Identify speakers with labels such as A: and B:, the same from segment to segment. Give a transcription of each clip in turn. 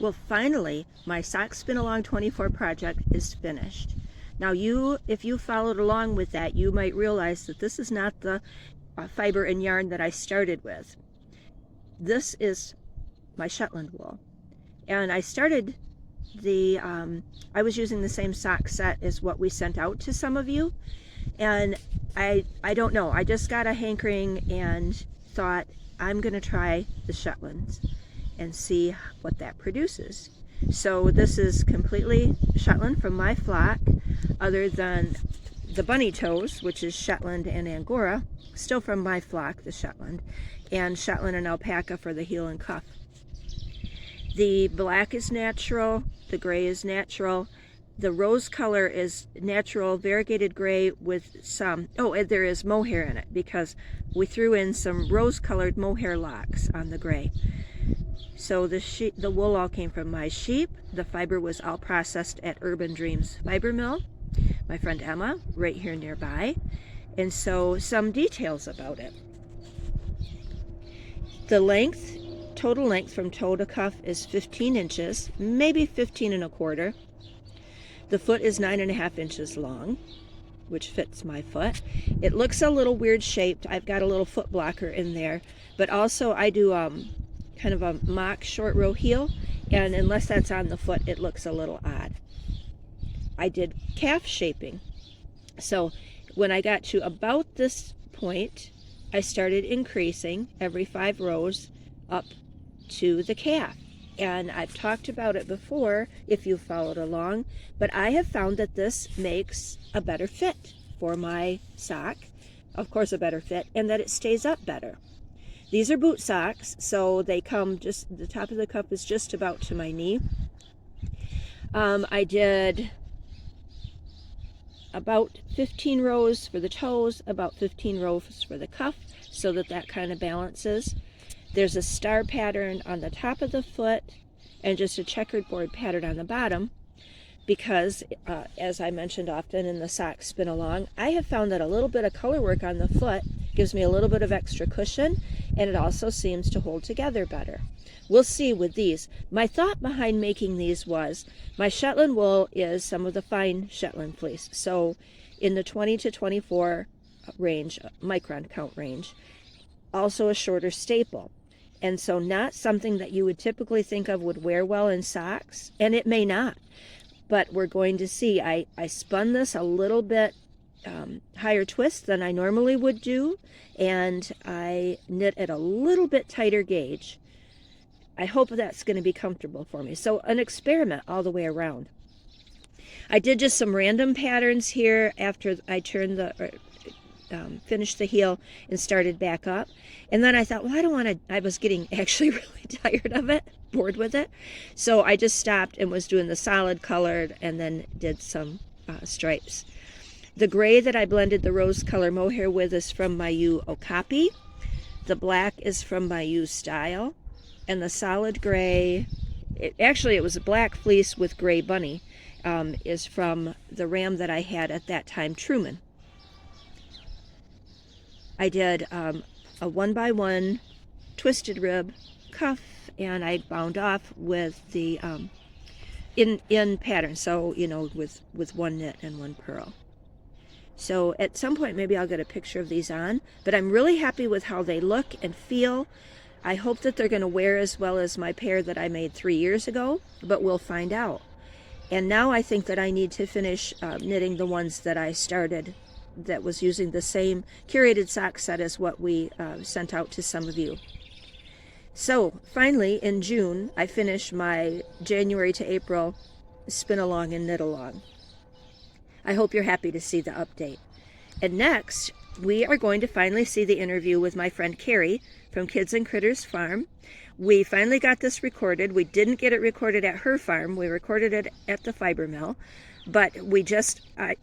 A: Well, finally, my Sock Spin Along 24 project is finished. Now if you followed along with that, you might realize that this is not the fiber and yarn that I started with. This is my Shetland wool. And I started I was using the same sock set as what we sent out to some of you. And I don't know, I just got a hankering and thought I'm gonna try the Shetlands and see what that produces. So this is completely Shetland from my flock, other than the bunny toes, which is Shetland and Angora, still from my flock, the Shetland, and Shetland and alpaca for the heel and cuff. The black is natural, the gray is natural, the rose color is natural variegated gray with some, there is mohair in it because we threw in some rose colored mohair locks on the gray. So the wool all came from my sheep. The fiber was all processed at Urban Dreams Fiber Mill, my friend Emma, right here nearby. And so some details about it. The length, total length from toe to cuff is 15 inches, maybe 15 and a quarter. The foot is 9.5 inches long, which fits my foot. It looks a little weird shaped. I've got a little foot blocker in there, but also I do kind of a mock short row heel, and unless that's on the foot, it looks a little odd. I did calf shaping. So when I got to about this point, I started increasing every 5 rows up to the calf. And I've talked about it before if you followed along, but I have found that this makes a better fit for my sock, of course a better fit, and that it stays up better. These are boot socks, so they come just, the top of the cup is just about to my knee. I did about 15 rows for the toes, about 15 rows for the cuff, so that kind of balances. There's a star pattern on the top of the foot and just a checkered board pattern on the bottom because, as I mentioned often in the Sock Spin Along, I have found that a little bit of color work on the foot gives me a little bit of extra cushion, and it also seems to hold together better. We'll see with these. My thought behind making these was my Shetland wool is some of the fine Shetland fleece, so in the 20 to 24 range, micron count range, also a shorter staple. And so not something that you would typically think of would wear well in socks, and it may not, but we're going to see. I spun this a little bit higher twist than I normally would do, and I knit at a little bit tighter gauge. I hope that's going to be comfortable for me. So an experiment all the way around. I did just some random patterns here after I turned finished the heel and started back up, and then I thought, well, I don't want to, I was getting actually really tired of it, bored with it, so I just stopped and was doing the solid colored and then did some stripes. The gray that I blended the rose color mohair with is from my Okapi. The black is from my Style, and the solid gray, it was a black fleece with gray bunny, is from the ram that I had at that time, Truman. I did a 1x1 twisted rib cuff, and I bound off with the in pattern, so with one knit and one purl. So at some point maybe I'll get a picture of these on, but I'm really happy with how they look and feel. I hope that they're going to wear as well as my pair that I made 3 years ago, but we'll find out. And now I think that I need to finish knitting the ones that I started that was using the same curated sock set as what we sent out to some of you. So finally in June I finished my January to April spin along and knit along. I hope you're happy to see the update. And next we are going to finally see the interview with my friend Carrie from Kids and Critters Farm. We finally got this recorded. We didn't get it recorded at her farm. We recorded it at the fiber mill. But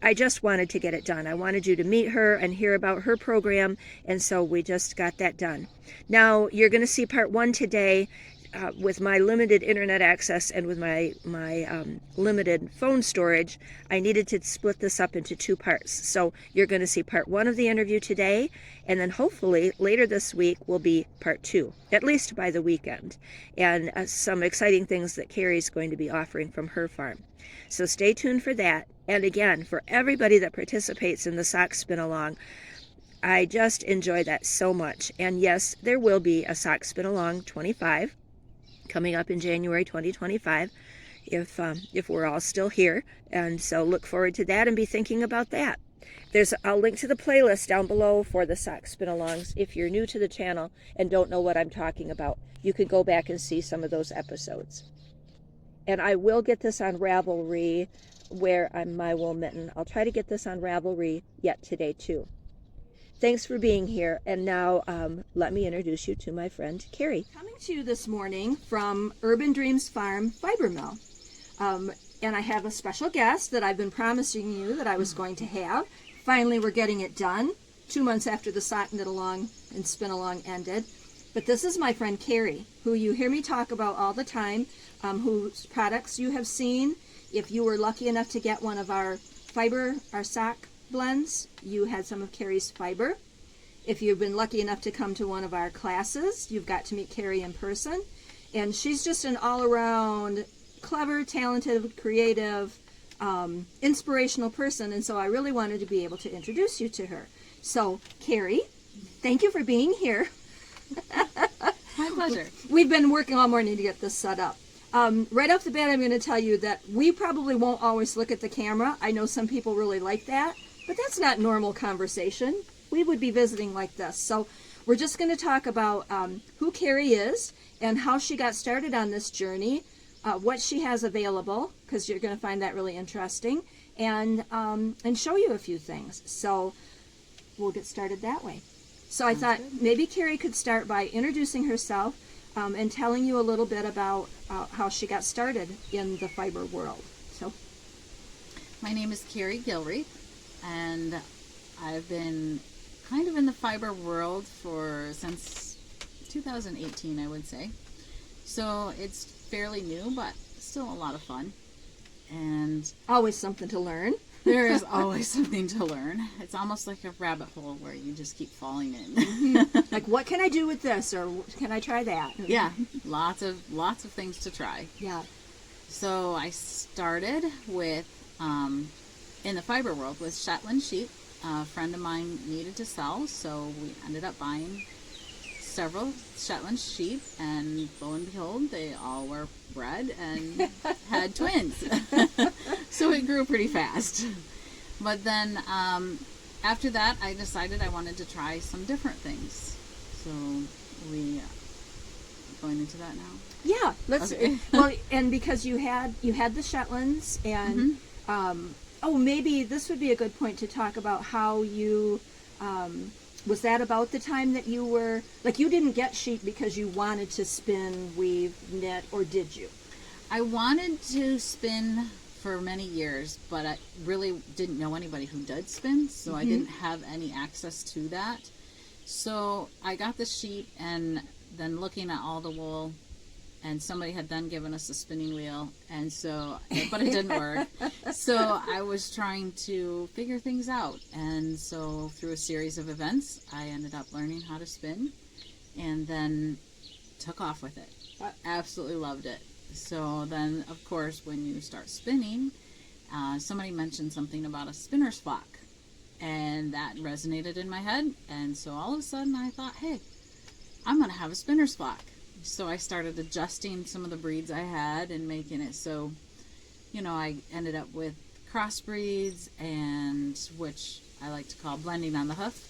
A: I just wanted to get it done. I wanted you to meet her and hear about her program, and so we just got that done. Now, you're going to see part 1 today. with my limited internet access and with my limited phone storage, I needed to split this up into 2 parts. So you're going to see part 1 of the interview today, and then hopefully later this week will be part 2, at least by the weekend, and some exciting things that Carrie's going to be offering from her farm. So stay tuned for that. And again, for everybody that participates in the sock spin along, I just enjoy that so much. And yes, there will be a sock spin along 25 coming up in January 2025 if we're all still here. And so look forward to that and be thinking about that. I'll link to the playlist down below for the sock spin alongs. If you're new to the channel and don't know what I'm talking about, you can go back and see some of those episodes. And I will get this on Ravelry, where I'm mywoolmitten. I'll try to get this on Ravelry yet today too. Thanks for being here, and now let me introduce you to my friend Carrie. Coming to you this morning from Urban Dreams Farm Fiber Mill. And I have a special guest that I've been promising you that I was going to have. Finally, we're getting it done, 2 months after the sock knit along and spin along ended. But this is my friend Carrie, who you hear me talk about all the time, whose products you have seen. If you were lucky enough to get one of our sock blends, you had some of Carrie's fiber. If you've been lucky enough to come to one of our classes, you've got to meet Carrie in person. And she's just an all-around clever, talented, creative, inspirational person. And so I really wanted to be able to introduce you to her. So, Carrie, thank you for being here.
B: My pleasure.
A: We've been working all morning to get this set up. Right off the bat, I'm going to tell you that we probably won't always look at the camera. I know some people really like that, but that's not normal conversation. We would be visiting like this. So we're just going to talk about who Carrie is and how she got started on this journey, what she has available, because you're going to find that really interesting, and show you a few things. So we'll get started that way. So I thought maybe Carrie could start by introducing herself and telling you a little bit about how she got started in the fiber world. So,
B: my name is Carrie Gilreath, and I've been kind of in the fiber world since 2018, I would say. So it's fairly new, but still a lot of fun. And
A: always something to learn.
B: There is always something to learn. It's almost like a rabbit hole where you just keep falling in.
A: Like, what can I do with this, or can I try that?
B: Yeah, lots of things to try.
A: Yeah.
B: So I started with in the fiber world with Shetland sheep. A friend of mine needed to sell, so we ended up buying several Shetland sheep, and lo and behold, they all were bred and had twins. So it grew pretty fast. But then after that, I decided I wanted to try some different things. So we going into that now?
A: Yeah, let's. Okay. Well, and because you had the Shetlands, and maybe this would be a good point to talk about how you. Was that about the time that you were, like, you didn't get sheep because you wanted to spin, weave, knit, or did you?
B: I wanted to spin for many years, but I really didn't know anybody who did spin, so I didn't have any access to that. So I got the sheep, and then looking at all the wool, and somebody had then given us a spinning wheel, and so, but it didn't work. So I was trying to figure things out, and so through a series of events, I ended up learning how to spin, and then took off with it. I absolutely loved it. So then, of course, when you start spinning, somebody mentioned something about a spinner's flock, and that resonated in my head, and so all of a sudden I thought, hey, I'm going to have a spinner's flock. So I started adjusting some of the breeds I had and making it so, I ended up with crossbreeds, and which I like to call blending on the hoof,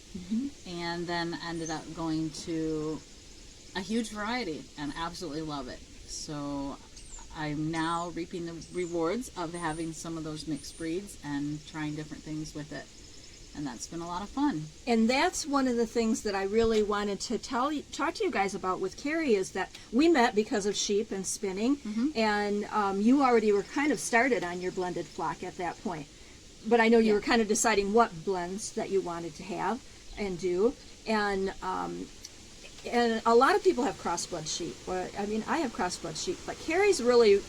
B: and then ended up going to a huge variety and absolutely love it. So I'm now reaping the rewards of having some of those mixed breeds and trying different things with it. And that's been a lot of fun.
A: And that's one of the things that I really wanted to talk to you guys about with Carrie, is that we met because of sheep and spinning, and you already were kind of started on your blended flock at that point. But I know you were kind of deciding what blends that you wanted to have and do. And and a lot of people have crossbred sheep. I mean, I have crossbred sheep, but Carrie's really,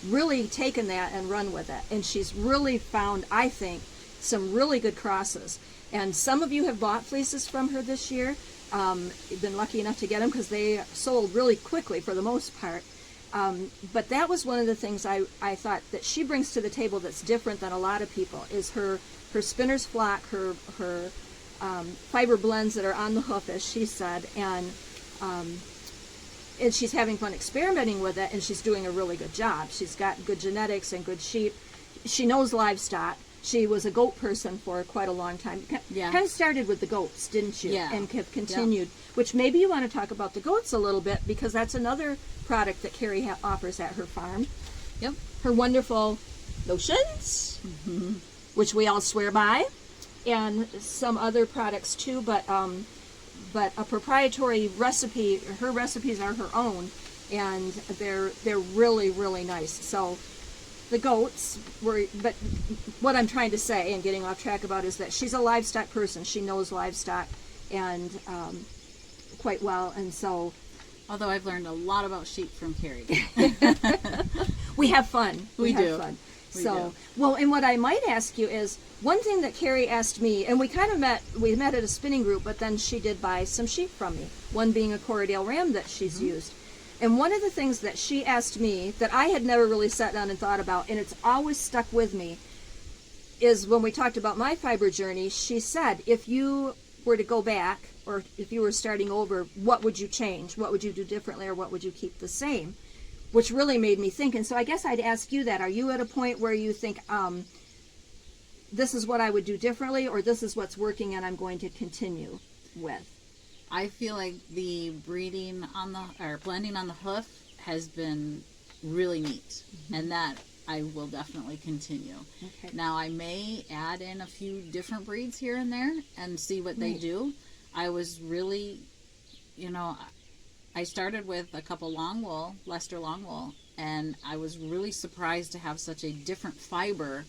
A: really taken that and run with it. And she's really found, I think, some really good crosses. And some of you have bought fleeces from her this year. Been lucky enough to get them because they sold really quickly for the most part. But that was one of the things I thought that she brings to the table that's different than a lot of people, is her spinner's flock, her fiber blends that are on the hoof, as she said, and she's having fun experimenting with it, and she's doing a really good job. She's got good genetics and good sheep. She knows livestock. She was a goat person for quite a long time.
B: Yeah.
A: Kind of started with the goats, didn't you?
B: Yeah.
A: And have continued, which maybe you want to talk about the goats a little bit, because that's another product that Carrie offers at her farm.
B: Yep.
A: Her wonderful lotions, which we all swear by, and some other products too, but a proprietary recipe. Her recipes are her own, and they're really, really nice. So the goats were, but what I'm trying to say and getting off track about is that she's a livestock person. She knows livestock and quite well, and so.
B: Although I've learned a lot about sheep from Carrie.
A: We have fun.
B: We
A: have
B: do.
A: fun.
B: We
A: So,
B: do.
A: well, and what I might ask you is, one thing that Carrie asked me, and we met at a spinning group, but then she did buy some sheep from me, one being a Corriedale ram that she's used. And one of the things that she asked me that I had never really sat down and thought about, and it's always stuck with me, is when we talked about my fiber journey, she said, if you were to go back, or if you were starting over, what would you change? What would you do differently, or what would you keep the same? Which really made me think. And so I guess I'd ask you that. Are you at a point where you think, this is what I would do differently, or this is what's working and I'm going to continue with?
B: I feel like the breeding on the, or blending on the hoof has been really neat, and that I will definitely continue.
A: Okay.
B: Now I may add in a few different breeds here and there and see what they do. I was really, I started with a couple long wool, Leicester long wool, and I was really surprised to have such a different fiber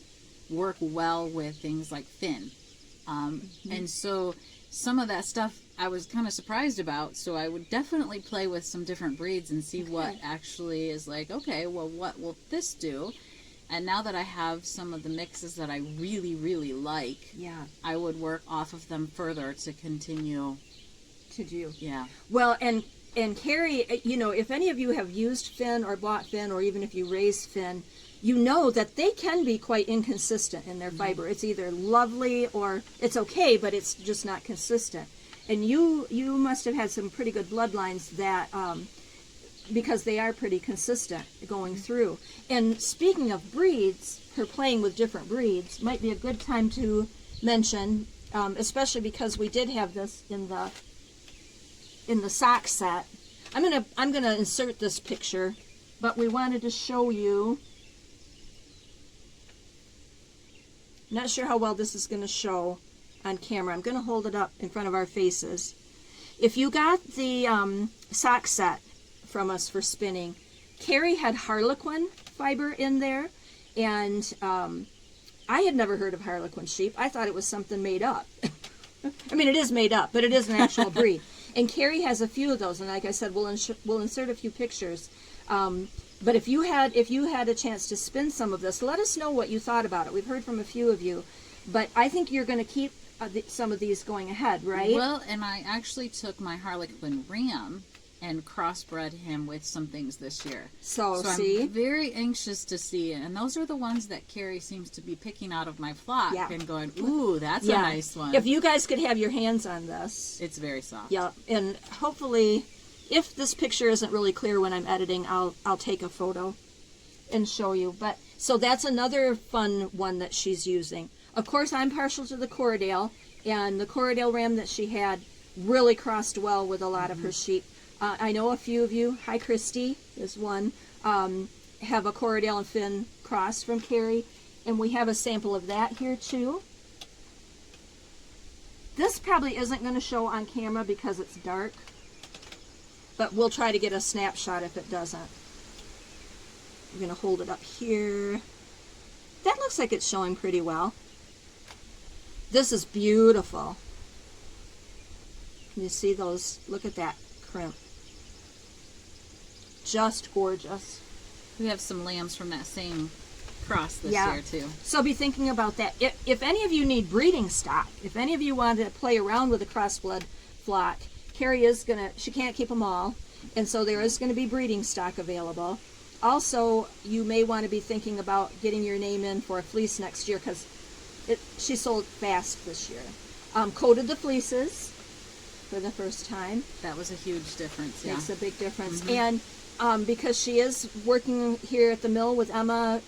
B: work well with things like Finn. And so some of that stuff I was kind of surprised about, so I would definitely play with some different breeds and see what actually is like, okay, well, what will this do? And now that I have some of the mixes that I really, really like, I would work off of them further to continue
A: to do.
B: Yeah.
A: Well, and Carrie, if any of you have used Finn or bought Finn, or even if you raise Finn, you know that they can be quite inconsistent in their fiber. It's either lovely or it's okay, but it's just not consistent. And you must have had some pretty good bloodlines that, because they are pretty consistent going through. And speaking of breeds, her playing with different breeds might be a good time to mention, especially because we did have this in the sock set. I'm gonna insert this picture, but we wanted to show you. Not sure how well this is going to show on camera. I'm going to hold it up in front of our faces. If you got the sock set from us for spinning, Carrie had Harlequin fiber in there, and I had never heard of Harlequin sheep. I thought it was something made up. I mean, it is made up, but it is an actual breed. And Carrie has a few of those, and like I said, we'll insert a few pictures. But if you had a chance to spin some of this, let us know what you thought about it. We've heard from a few of you, but I think you're going to keep some of these going ahead, right?
B: Well, and I actually took my Harlequin ram and crossbred him with some things this year.
A: So
B: I'm very anxious to see it. And those are the ones that Carrie seems to be picking out of my flock and going, ooh, that's a nice one.
A: If you guys could have your hands on this.
B: It's very soft.
A: Yeah, and hopefully, if this picture isn't really clear when I'm editing, I'll take a photo and show you. But so that's another fun one that she's using. Of course, I'm partial to the Corriedale, and the Corriedale ram that she had really crossed well with a lot of her sheep. I know a few of you, hi Christy, is one, have a Corriedale and Finn cross from Cary, and we have a sample of that here too. This probably isn't going to show on camera because it's dark, but we'll try to get a snapshot if it doesn't. I'm going to hold it up here. That looks like it's showing pretty well. This is beautiful. Can you see those? Look at that crimp. Just gorgeous.
B: We have some lambs from that same cross this
A: Yeah.
B: year too.
A: So be thinking about that. If any of you need breeding stock, if any of you want to play around with a crossbred flock, Carrie is gonna, she can't keep them all, and so there is going to be breeding stock available. Also, you may want to be thinking about getting your name in for a fleece next year, because she sold fast this year. Coated the fleeces for the first time.
B: That was a huge difference. Yeah.
A: Makes a big difference. And because she is working here at the mill with Emma,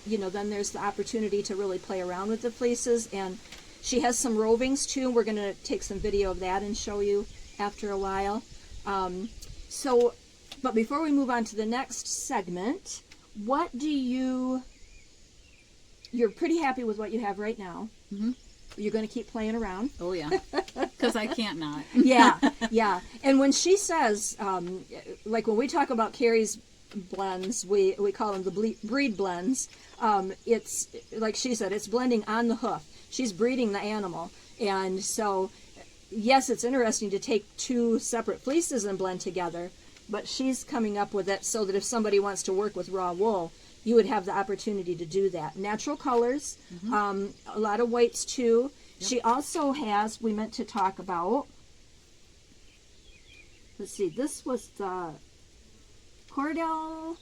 A: you know, then there's the opportunity to really play around with the fleeces. And she has some rovings too. We're going to take some video of that and show you after a while. But before we move on to the next segment, what do you're pretty happy with what you have right now.
B: Mm-hmm.
A: You're going to keep playing around.
B: Oh yeah, because I can't not.
A: Yeah. And when she says, like when we talk about Carrie's blends, we call them the breed blends. It's like she said, it's blending on the hoof. She's breeding the animal, and so yes, it's interesting to take two separate fleeces and blend together. But she's coming up with it so that if somebody wants to work with raw wool, you would have the opportunity to do that. Natural colors, a lot of whites too. Yep. She also has, we meant to talk about, let's see, this was the Cordell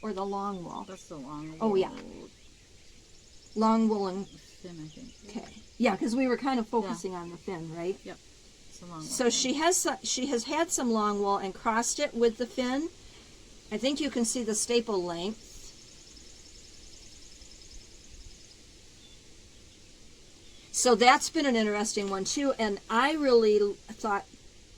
A: or the long wool?
B: That's the long wool.
A: Oh yeah. Long wool and
B: fin, I think.
A: Okay. Yeah, because we were kind of focusing on the fin, right?
B: Yep. It's a long wool.
A: So she has had some long wool and crossed it with the fin. I think you can see the staple length. So that's been an interesting one too, and I really thought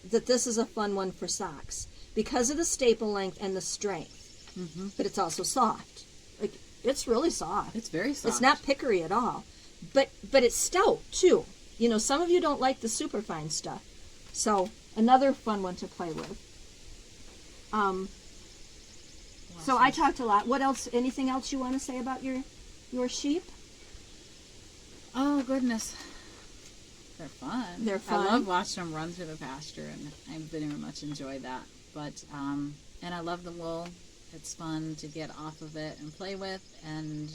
A: that this is a fun one for socks because of the staple length and the strength.
B: Mm-hmm.
A: But it's also soft. Like, it's really soft.
B: It's very soft.
A: It's not pickery at all. But it's stout too. You know, some of you don't like the super fine stuff. So another fun one to play with. So I talked a lot. What else? Anything else you want to say about your sheep?
B: Oh goodness, they're fun.
A: They're fun.
B: I love watching them run through the pasture, and I very much enjoy that. But and I love the wool. It's fun to get off of it and play with, and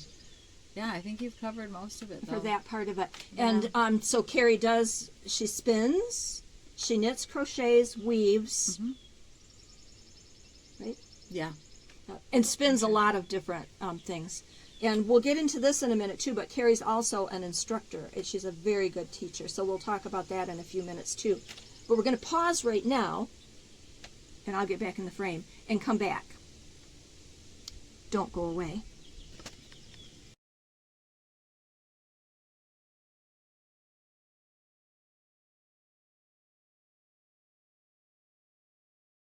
B: yeah, I think you've covered most of it though.
A: For that part of it.
B: Yeah.
A: And so Carrie she spins, she knits, crochets, weaves, right?
B: Yeah.
A: And spins a lot of different things. And we'll get into this in a minute too, but Carrie's also an instructor. She's a very good teacher, so we'll talk about that in a few minutes too. But we're going to pause right now, and I'll get back in the frame and come back. Don't go away.